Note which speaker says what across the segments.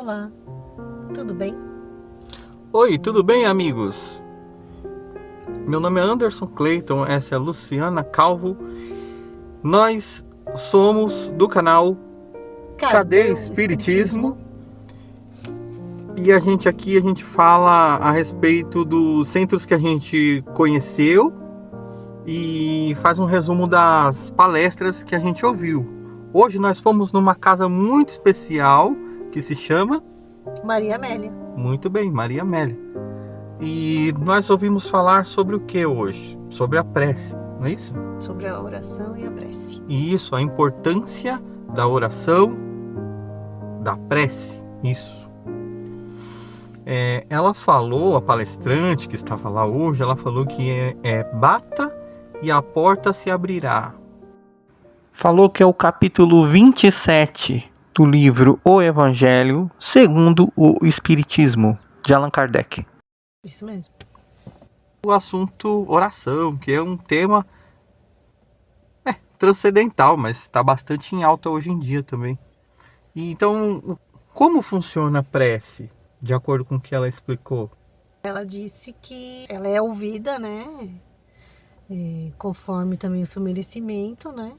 Speaker 1: Olá, tudo bem?
Speaker 2: Oi, tudo bem, amigos? Meu nome é Anderson Clayton, essa é a Luciana Calvo. Nós somos do canal Cadê
Speaker 1: O
Speaker 2: Espiritismo? E a gente fala a respeito dos centros que a gente conheceu e faz um resumo das palestras que a gente ouviu. Hoje nós fomos numa casa muito especial que se chama...
Speaker 1: Maria Amélia.
Speaker 2: Muito bem, Maria Amélia. E nós ouvimos falar sobre o que hoje? Sobre a prece, não é isso?
Speaker 1: Sobre a oração e a prece.
Speaker 2: E isso, a importância da oração, da prece, isso. Ela falou, a palestrante que estava lá hoje, ela falou que bata e a porta se abrirá. Falou que é o capítulo 27 do livro O Evangelho segundo o Espiritismo, de Allan Kardec.
Speaker 1: Isso mesmo.
Speaker 2: O assunto oração, que é um tema transcendental, mas está bastante em alta hoje em dia também. E então, como funciona a prece, de acordo com o que ela explicou?
Speaker 1: Ela disse que ela é ouvida, né? Conforme também o seu merecimento, né?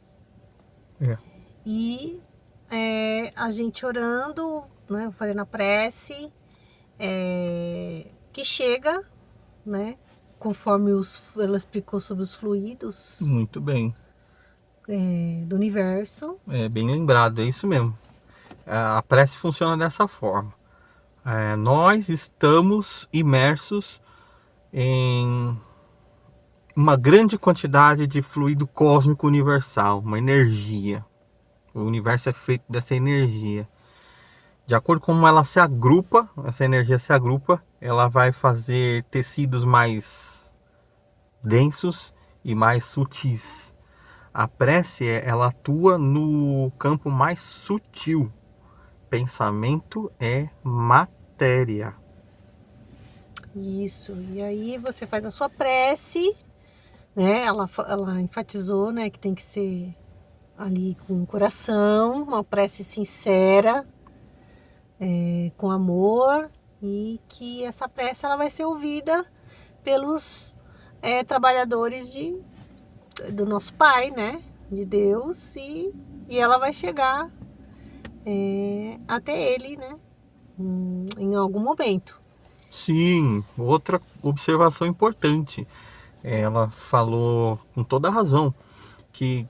Speaker 1: E a gente orando, né? Fazendo a prece, que chega, né? Conforme ela explicou sobre os fluidos
Speaker 2: Muito bem.
Speaker 1: Do universo.
Speaker 2: Bem lembrado, é isso mesmo. A prece funciona dessa forma. Nós estamos imersos em uma grande quantidade de fluido cósmico universal, uma energia. O universo é feito dessa energia. De acordo com como ela se agrupa, essa energia se agrupa, ela vai fazer tecidos mais densos e mais sutis. A prece, ela atua no campo mais sutil. Pensamento é matéria.
Speaker 1: Isso. E aí você faz a sua prece, né? Ela enfatizou, né, que tem que ser ali com o coração, uma prece sincera, com amor, e que essa prece ela vai ser ouvida pelos trabalhadores do nosso Pai, né? De Deus, e ela vai chegar até Ele, né? Em algum momento.
Speaker 2: Sim, outra observação importante. Ela falou com toda a razão que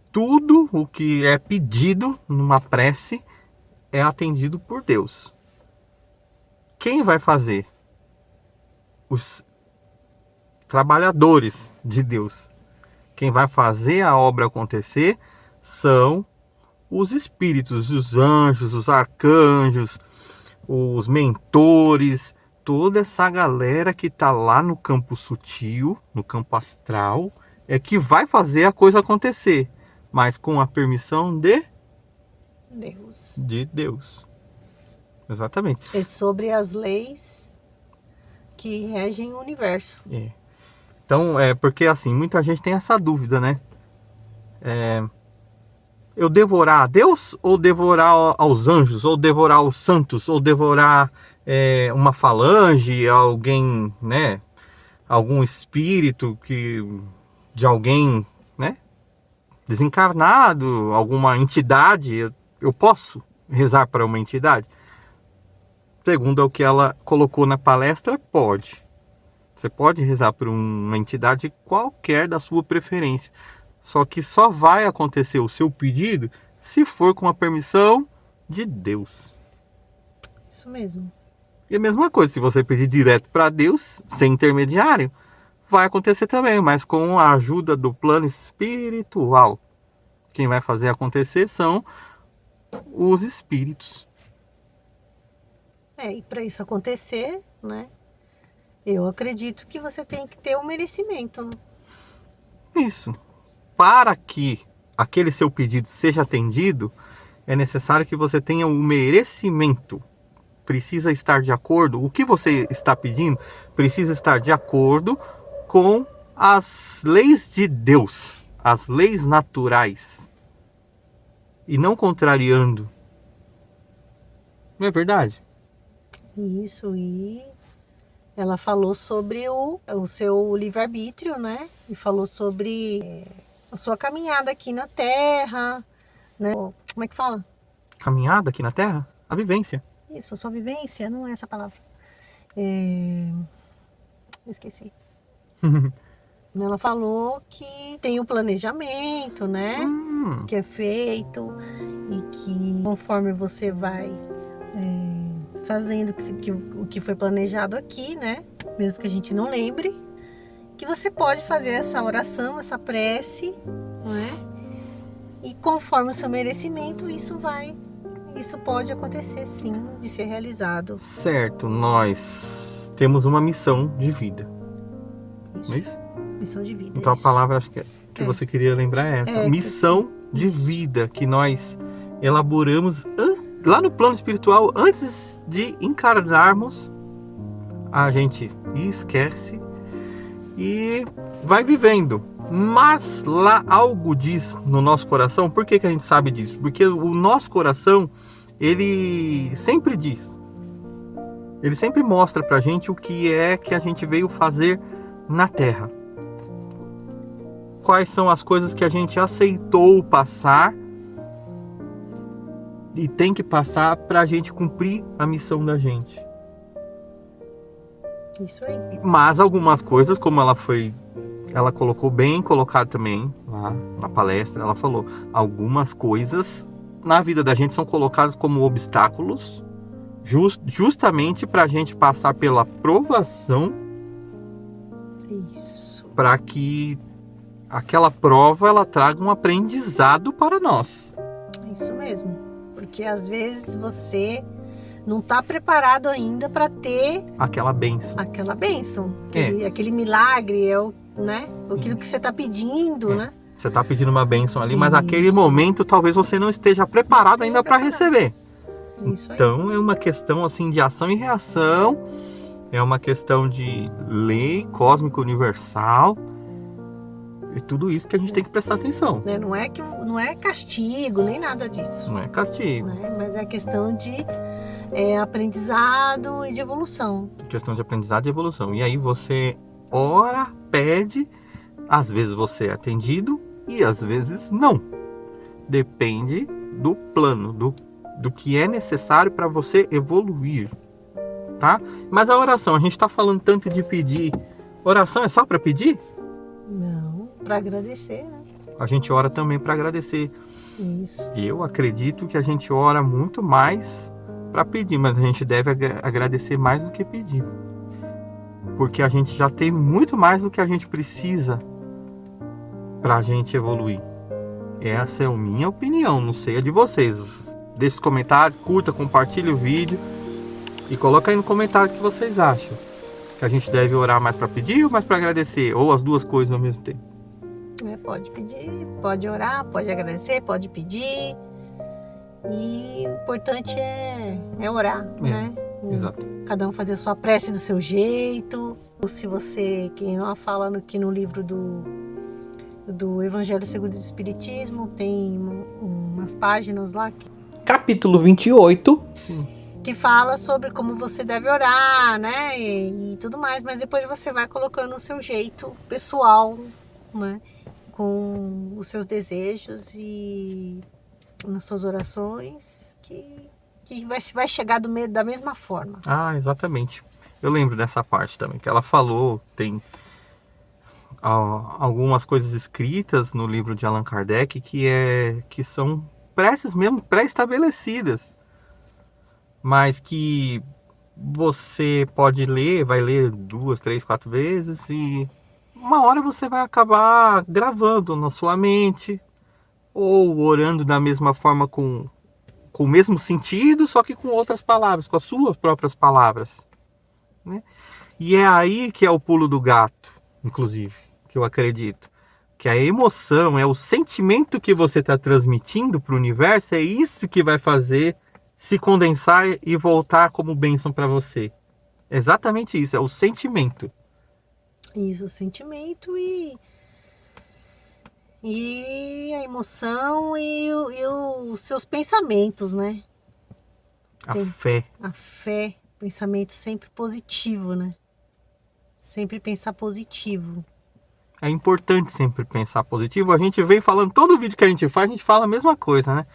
Speaker 2: tudo o que é pedido numa prece é atendido por Deus. Quem vai fazer? Os trabalhadores de Deus. Quem vai fazer a obra acontecer são os espíritos, os anjos, os arcanjos, os mentores, toda essa galera que está lá no campo sutil, no campo astral, é que vai fazer a coisa acontecer, mas com a permissão de Deus. Exatamente.
Speaker 1: É sobre as leis que regem o universo.
Speaker 2: Então, porque assim, muita gente tem essa dúvida, né? Eu devorar a Deus ou devorar aos anjos, ou devorar os santos, ou devorar uma falange, alguém, né? Algum espírito de alguém, né? Desencarnado, alguma entidade. Eu posso rezar para uma entidade? Segundo o que ela colocou na palestra, pode. Você pode rezar por uma entidade qualquer da sua preferência. Só que só vai acontecer o seu pedido se for com a permissão de Deus.
Speaker 1: Isso mesmo.
Speaker 2: E a mesma coisa, se você pedir direto para Deus, sem intermediário, vai acontecer também, mas com a ajuda do plano espiritual. Quem vai fazer acontecer são os espíritos.
Speaker 1: E para isso acontecer, né? Eu acredito que você tem que ter o merecimento, né?
Speaker 2: Isso. Para que aquele seu pedido seja atendido, é necessário que você tenha o merecimento. Precisa estar de acordo, o que você está pedindo precisa estar de acordo com as leis de Deus, as leis naturais, e não contrariando. Não é verdade?
Speaker 1: Isso, e ela falou sobre o seu livre-arbítrio, né? E falou sobre a sua caminhada aqui na Terra, né? Como é que fala?
Speaker 2: Caminhada aqui na Terra? A vivência.
Speaker 1: Isso, a sua vivência, não é essa palavra. É... Esqueci. Ela falou que tem o planejamento, né? Que é feito e que conforme você vai fazendo o que foi planejado aqui, né? Mesmo que a gente não lembre, que você pode fazer essa oração, essa prece, não é? E conforme o seu merecimento, isso pode acontecer sim, de ser realizado.
Speaker 2: Certo, nós temos uma missão de vida.
Speaker 1: Isso.
Speaker 2: Não é isso?
Speaker 1: Missão de vida.
Speaker 2: Então
Speaker 1: isso.
Speaker 2: a palavra acho que você queria lembrar é essa. Missão de vida que nós elaboramos lá no plano espiritual antes de encarnarmos. A gente esquece e vai vivendo. Mas lá algo diz no nosso coração. Por que a gente sabe disso? Porque o nosso coração, ele sempre diz. Ele sempre mostra pra gente o que é que a gente veio fazer na Terra. Quais são as coisas que a gente aceitou passar e tem que passar pra gente cumprir a missão da gente.
Speaker 1: Isso aí.
Speaker 2: Mas algumas coisas, como ela colocou bem colocado também lá na palestra, ela falou, algumas coisas na vida da gente são colocadas como obstáculos justamente para a gente passar pela provação.
Speaker 1: Isso.
Speaker 2: Para que aquela prova ela traga um aprendizado para nós.
Speaker 1: Isso mesmo. Porque às vezes você não está preparado ainda para ter
Speaker 2: aquela bênção.
Speaker 1: Aquela bênção. Aquele milagre, né? Aquilo que você está pedindo, né?
Speaker 2: Você está pedindo uma bênção ali, mas naquele momento talvez você não esteja preparado ainda para receber.
Speaker 1: Isso aí.
Speaker 2: Então é uma questão assim de ação e reação, é uma questão de lei cósmica universal. E tudo isso que a gente tem que prestar atenção.
Speaker 1: Não é castigo, nem nada disso.
Speaker 2: Não é castigo.
Speaker 1: Né? Mas é questão de aprendizado e de evolução.
Speaker 2: Questão de aprendizado e evolução. E aí você ora, pede, às vezes você é atendido e às vezes não. Depende do plano, do que é necessário para você evoluir. Tá? Mas a oração, a gente está falando tanto de pedir. Oração é só para pedir?
Speaker 1: Não, para agradecer, né?
Speaker 2: A gente ora também para agradecer.
Speaker 1: Isso.
Speaker 2: E eu acredito que a gente ora muito mais para pedir, mas a gente deve agradecer mais do que pedir. Porque a gente já tem muito mais do que a gente precisa para a gente evoluir. Essa é a minha opinião, não sei a de vocês. Deixe os comentários, curta, compartilhe o vídeo e coloca aí no comentário o que vocês acham. Que a gente deve orar mais para pedir ou mais para agradecer? Ou as duas coisas ao mesmo tempo?
Speaker 1: Pode pedir, pode orar, pode agradecer, pode pedir. E o importante é orar, né?
Speaker 2: Exato.
Speaker 1: Cada um fazer a sua prece do seu jeito. Ou se você, que ela fala aqui no livro do Evangelho segundo o Espiritismo, tem umas páginas lá.
Speaker 2: Capítulo 28. Sim.
Speaker 1: Que fala sobre como você deve orar, né? E tudo mais. Mas depois você vai colocando o seu jeito pessoal, né? Com os seus desejos e nas suas orações, que vai chegar da mesma forma.
Speaker 2: Ah, exatamente. Eu lembro dessa parte também, que ela falou, tem algumas coisas escritas no livro de Allan Kardec que são preces mesmo pré-estabelecidas, mas que você pode ler, vai ler 2, 3, 4 vezes e uma hora você vai acabar gravando na sua mente ou orando da mesma forma com o mesmo sentido, só que com outras palavras, com as suas próprias palavras, né? E é aí que é o pulo do gato, inclusive, que eu acredito. Que a emoção, é o sentimento que você está transmitindo para o universo, é isso que vai fazer se condensar e voltar como bênção para você. É exatamente isso, é o sentimento.
Speaker 1: Isso, o sentimento e a emoção e os seus pensamentos, né?
Speaker 2: A fé.
Speaker 1: A fé, pensamento sempre positivo, né? Sempre pensar positivo.
Speaker 2: É importante sempre pensar positivo. A gente vem falando, todo vídeo que a gente faz, a gente fala a mesma coisa, né?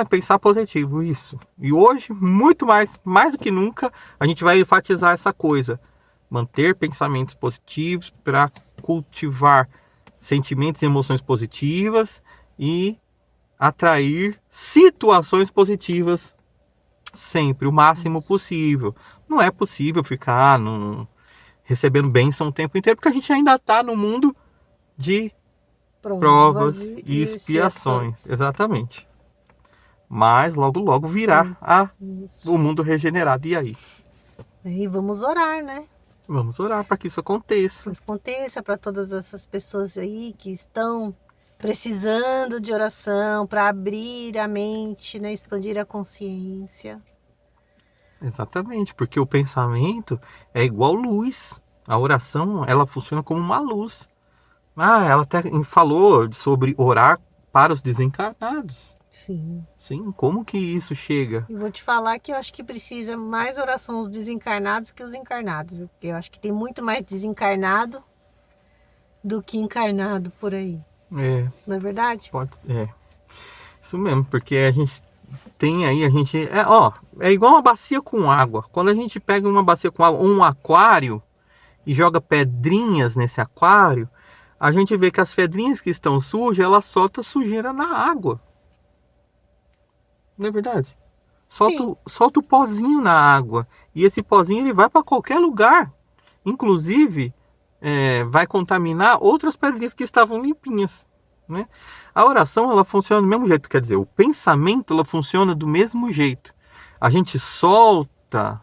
Speaker 2: Pensar positivo, isso. E hoje, muito mais do que nunca, a gente vai enfatizar essa coisa. Manter pensamentos positivos para cultivar sentimentos e emoções positivas e atrair situações positivas sempre, o máximo possível. Não é possível ficar recebendo bênção o tempo inteiro, porque a gente ainda está no mundo de provas e expiações. Exatamente. Mas logo, logo virá o mundo regenerado. E aí?
Speaker 1: E vamos orar, né?
Speaker 2: Vamos orar para que isso aconteça.
Speaker 1: Isso aconteça para todas essas pessoas aí que estão precisando de oração para abrir a mente, né? Expandir a consciência.
Speaker 2: Exatamente, porque o pensamento é igual luz. A oração, ela funciona como uma luz. Ela até falou sobre orar para os desencarnados.
Speaker 1: Sim.
Speaker 2: Sim, como que isso chega?
Speaker 1: E vou te falar que eu acho que precisa mais oração os desencarnados que os encarnados, viu? Porque eu acho que tem muito mais desencarnado do que encarnado por aí. Não é verdade?
Speaker 2: Isso mesmo, porque a gente tem aí, é igual uma bacia com água. Quando a gente pega uma bacia com água, um aquário, e joga pedrinhas nesse aquário, a gente vê que as pedrinhas que estão sujas, ela solta sujeira na água. Não é verdade? Solta o pozinho na água. E esse pozinho ele vai para qualquer lugar. Inclusive, vai contaminar outras pedrinhas que estavam limpinhas. Né? A oração ela funciona do mesmo jeito. Quer dizer, o pensamento ela funciona do mesmo jeito. A gente solta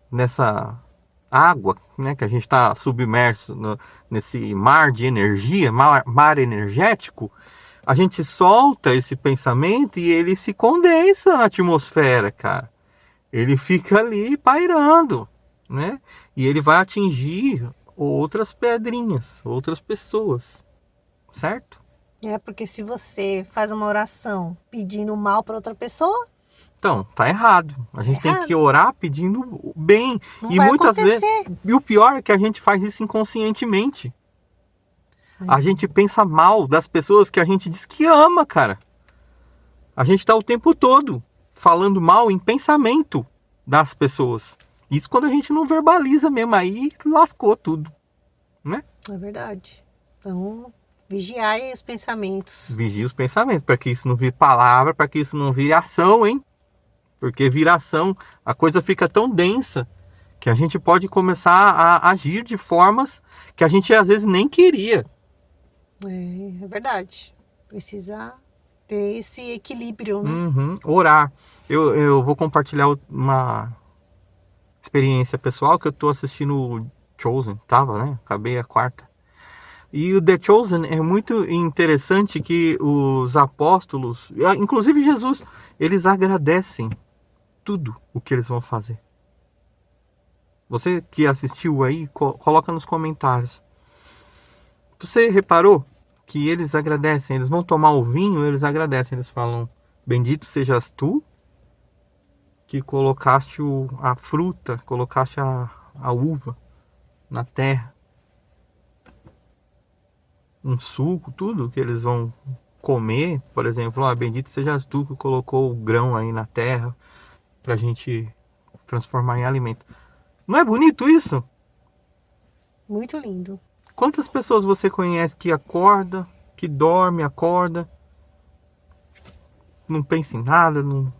Speaker 2: nessa água, né, que a gente está submerso nesse mar de energia, mar energético. A gente solta esse pensamento e ele se condensa na atmosfera, cara. Ele fica ali pairando, né? E ele vai atingir outras pedrinhas, outras pessoas, certo?
Speaker 1: Porque se você faz uma oração pedindo mal para outra pessoa,
Speaker 2: então, tá errado. A gente tem que orar pedindo bem.
Speaker 1: Não vai
Speaker 2: muitas
Speaker 1: acontecer.
Speaker 2: vezes. E o pior é que a gente faz isso inconscientemente. A gente pensa mal das pessoas que a gente diz que ama, cara. A gente tá o tempo todo falando mal em pensamento das pessoas. Isso quando a gente não verbaliza mesmo, aí lascou tudo, né?
Speaker 1: É verdade. Então, vigiai os pensamentos.
Speaker 2: Vigie os pensamentos, para que isso não vire palavra, para que isso não vire ação, hein? Porque vira ação, a coisa fica tão densa que a gente pode começar a agir de formas que a gente às vezes nem queria.
Speaker 1: É verdade. Precisa ter esse equilíbrio, né?
Speaker 2: Orar. Eu vou compartilhar uma experiência pessoal que eu tô assistindo o Chosen, né? Acabei a quarta. E o The Chosen é muito interessante que os apóstolos, inclusive Jesus, eles agradecem tudo o que eles vão fazer. Você que assistiu aí, coloca nos comentários. Você reparou que eles agradecem? Eles vão tomar o vinho, eles agradecem. Eles falam, bendito sejas tu que colocaste a fruta, colocaste a uva na terra. Um suco, tudo que eles vão comer, por exemplo, bendito sejas tu que colocou o grão aí na terra pra gente transformar em alimento. Não é bonito isso?
Speaker 1: Muito lindo.
Speaker 2: Quantas pessoas você conhece que acorda, que dorme, acorda, não pensa em nada, não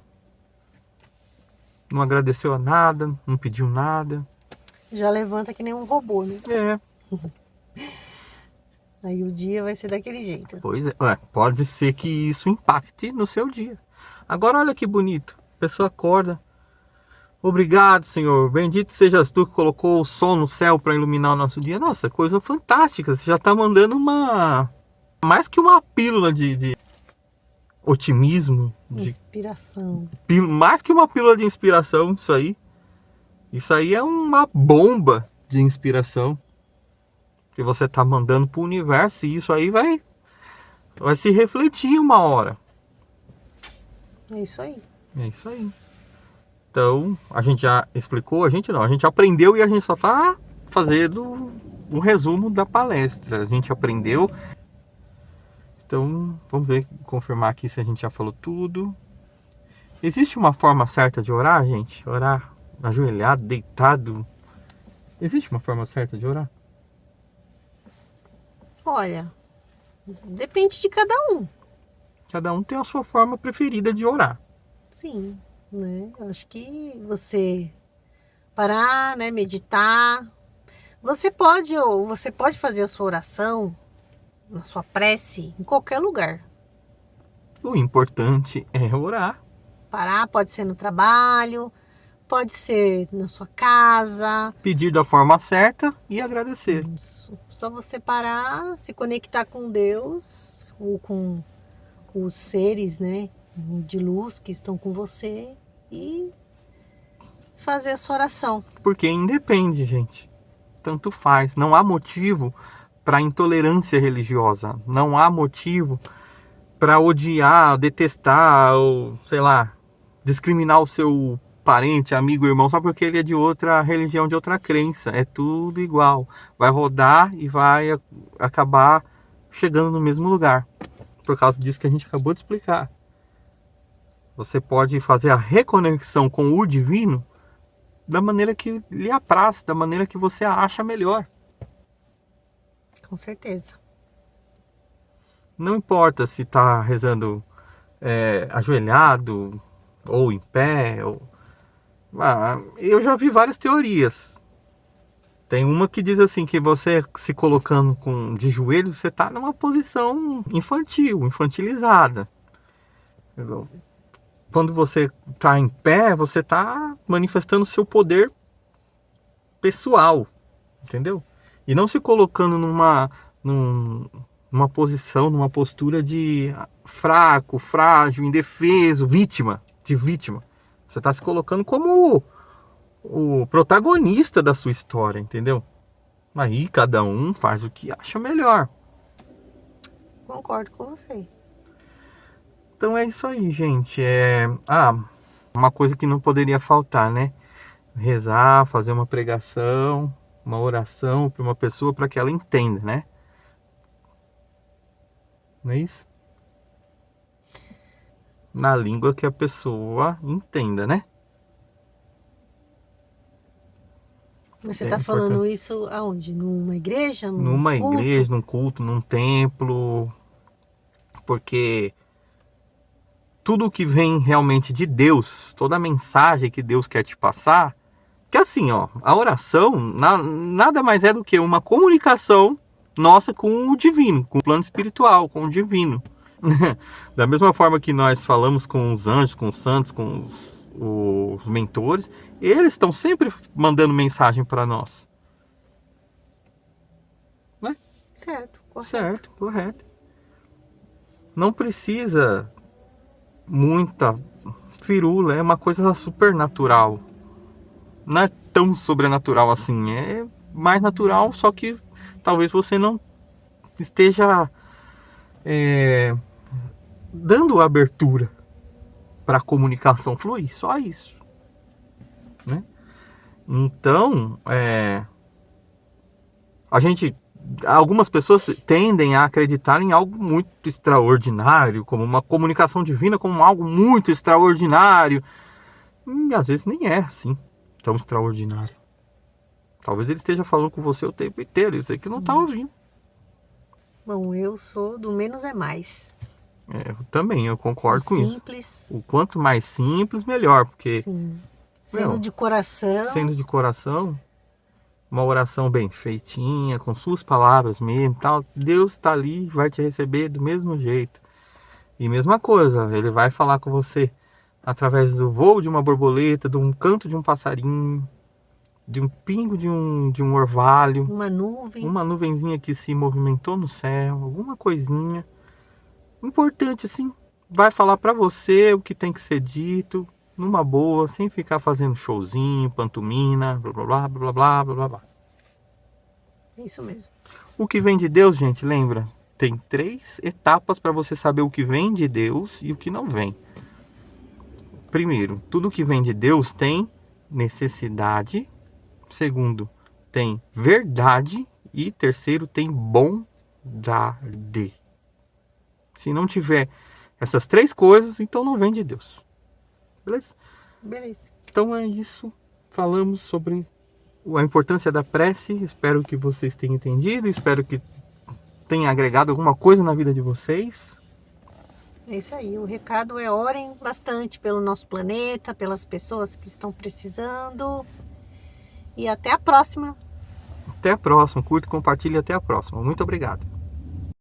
Speaker 2: agradeceu a nada, não pediu nada?
Speaker 1: Já levanta que nem um robô, né? Aí o dia vai ser daquele jeito.
Speaker 2: Pois é, pode ser que isso impacte no seu dia. Agora olha que bonito, a pessoa acorda, obrigado, Senhor, bendito sejas tu que colocou o sol no céu para iluminar o nosso dia. Nossa, coisa fantástica, você já está mandando mais que uma pílula de otimismo, de
Speaker 1: inspiração.
Speaker 2: Mais que uma pílula de inspiração, isso aí é uma bomba de inspiração que você está mandando para o universo, e isso aí vai se refletir uma hora.
Speaker 1: É isso aí.
Speaker 2: É isso aí. Então, a gente já explicou, a gente aprendeu e a gente só está fazendo um resumo da palestra. A gente aprendeu. Então, vamos ver, confirmar aqui se a gente já falou tudo. Existe uma forma certa de orar, gente? Orar ajoelhado, deitado? Existe uma forma certa de orar?
Speaker 1: Olha, depende de cada um.
Speaker 2: Cada um tem a sua forma preferida de orar.
Speaker 1: Sim, né? Eu acho que você parar, né, meditar. Você pode fazer a sua oração, a sua prece em qualquer lugar.
Speaker 2: O importante é orar.
Speaker 1: Parar pode ser no trabalho, pode ser na sua casa.
Speaker 2: Pedir da forma certa e agradecer.
Speaker 1: Isso. Só você parar, se conectar com Deus ou com os seres, né, de luz que estão com você e fazer a sua oração.
Speaker 2: Porque independe, gente. Tanto faz. Não há motivo para intolerância religiosa. Não há motivo para odiar, detestar ou, sei lá, discriminar o seu parente, amigo, irmão, só porque ele é de outra religião, de outra crença. É tudo igual. Vai rodar e vai acabar chegando no mesmo lugar. Por causa disso que a gente acabou de explicar. Você pode fazer a reconexão com o divino da maneira que lhe apraz, da maneira que você acha melhor.
Speaker 1: Com certeza.
Speaker 2: Não importa se está rezando ajoelhado ou em pé. Eu já vi várias teorias. Tem uma que diz assim, que você se colocando de joelho, você está numa posição infantil, infantilizada. Quando você está em pé, você está manifestando seu poder pessoal, entendeu? E não se colocando numa posição, numa postura de fraco, frágil, indefeso, vítima. Você está se colocando como o protagonista da sua história, entendeu? Aí cada um faz o que acha melhor.
Speaker 1: Concordo com você.
Speaker 2: Então é isso aí, gente. Uma coisa que não poderia faltar, né? Rezar, fazer uma pregação, uma oração para uma pessoa para que ela entenda, né? Não é isso? Na língua que a pessoa entenda, né?
Speaker 1: Você está falando isso aonde? Numa igreja?
Speaker 2: Numa igreja, num culto, num templo. Porque tudo que vem realmente de Deus, toda a mensagem que Deus quer te passar, que assim, ó, a oração nada mais é do que uma comunicação nossa com o divino, com o plano espiritual, com o divino. Da mesma forma que nós falamos com os anjos, com os santos, com os mentores, eles estão sempre mandando mensagem para nós. Né?
Speaker 1: Certo, correto.
Speaker 2: Certo, correto. Não precisa muita firula, é uma coisa supernatural. Não é tão sobrenatural assim, é mais natural, só que talvez você não esteja dando abertura para a comunicação fluir, só isso, né? Então, algumas pessoas tendem a acreditar em algo muito extraordinário, como uma comunicação divina, como algo muito extraordinário. E às vezes nem é assim tão extraordinário. Talvez ele esteja falando com você o tempo inteiro, e você que não está ouvindo.
Speaker 1: Bom, eu sou do menos é mais.
Speaker 2: Eu também, eu concordo com isso.
Speaker 1: Simples.
Speaker 2: O quanto mais simples, melhor, porque
Speaker 1: Sim. Sendo de coração, uma oração bem feitinha, com suas palavras mesmo, tal, Deus está ali, vai te receber do mesmo jeito. E mesma coisa, ele vai falar com você através do voo de uma borboleta, de um canto de um passarinho, de um pingo de um orvalho, uma nuvenzinha que se movimentou no céu, alguma coisinha importante assim, vai falar para você o que tem que ser dito, numa boa, sem ficar fazendo showzinho, pantomina, blá blá blá blá blá blá blá. É isso mesmo.
Speaker 2: O que vem de Deus, gente, lembra? Tem 3 etapas para você saber o que vem de Deus e o que não vem. primeiro, tudo que vem de Deus tem necessidade. Segundo, tem verdade. E terceiro, tem bondade. Se não tiver essas 3 coisas, então não vem de Deus. Beleza?
Speaker 1: Beleza.
Speaker 2: Então é isso. Falamos sobre a importância da prece. Espero que vocês tenham entendido. Espero que tenha agregado alguma coisa na vida de vocês.
Speaker 1: É isso aí. O recado é: orem bastante pelo nosso planeta, pelas pessoas que estão precisando. E até a próxima.
Speaker 2: Até a próxima. Curta e compartilhe. Até a próxima. Muito obrigado.